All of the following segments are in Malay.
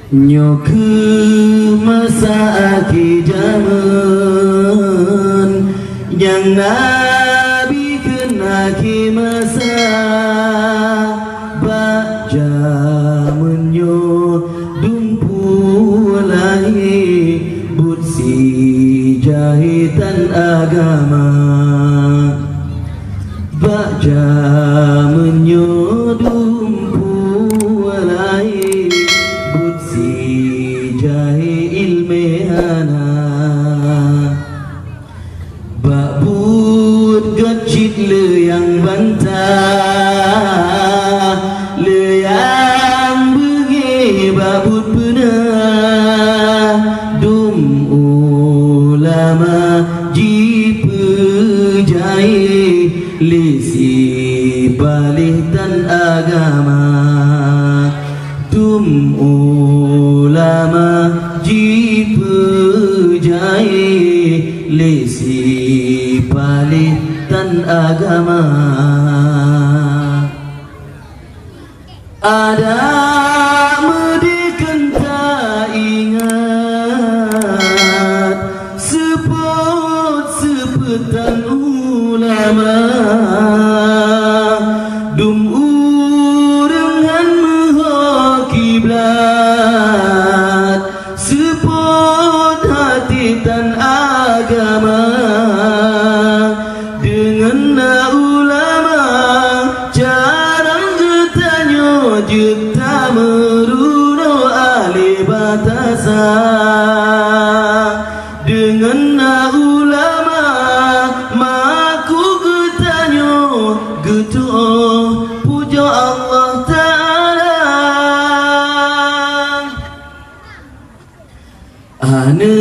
Nyoku masa akhir zaman yang Nabi kena masa baca menyo dumpu lahi butsi jahitan agama baca menyo dumpu lahi butsi jahi ilmehana babut gacit le yang bantah le yang begi babut benar dum ulama jipe jai lisi balih dan agama dum ulama jipe jai lisi balih dan agama ada medikan tak ingat sepetan ulama dum urengan meho kiblat sepot hati tan agama dengan ulama jarang jetanyo jeta meruno ahli batasan dengan ulama maku getanyo geto puja Allah Ta'ala ane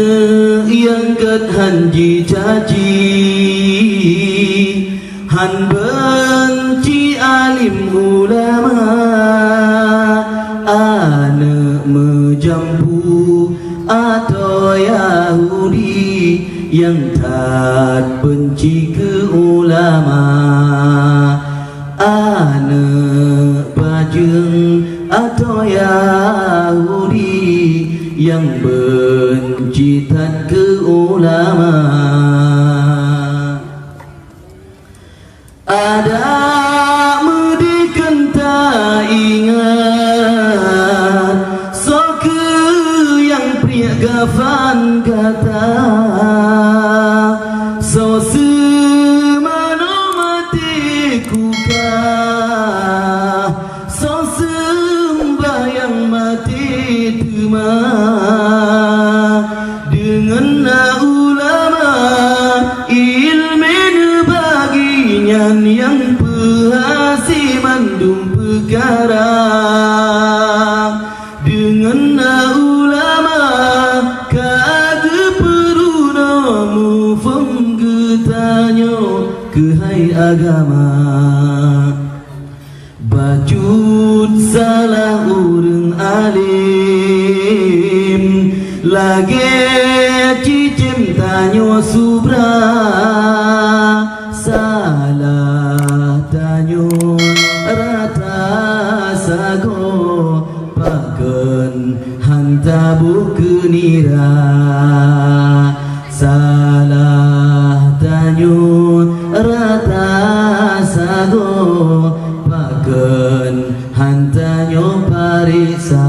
yang gat hanji caci han benci alim ulama ane menjampu atau Yahudi yang tak benci ke ulama anak bajeng atau Yahudi yang benci tak ke ulama ada medikan tak ingat soke yang pria gafan kata so semano matiku kah so sembahyang mati tuma dengan ulama ilmen baginya yang pehasi mandum perkara dengan ulama kage perunamu fenggetanyo kehai agama bacut salah urang alim lagi cicim tanyo subra salah tanyo rata sago paken hanta bukenira salah tanyo rata sago paken hantanyo parisa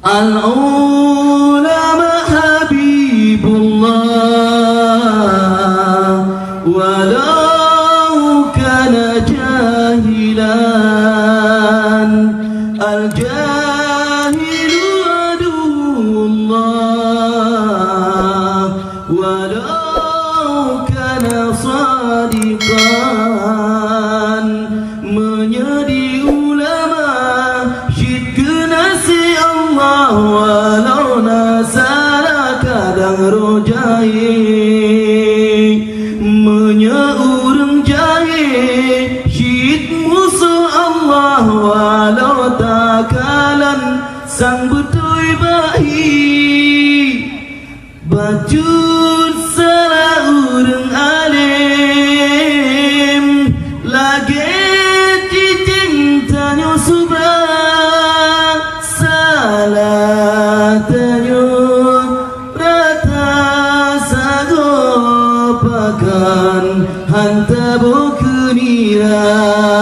al-ulama habibullah walau kana jahilan al-jahilu aduullah walau kana sadiqan menjadi ulama syid kenasi Allah walau nasala kadang rojai menyeurang jahe syid musuh Allah walau takalan sang betul bahi bacut salah urang alim lagi cicing tanyo subah akan hanta bu kuniran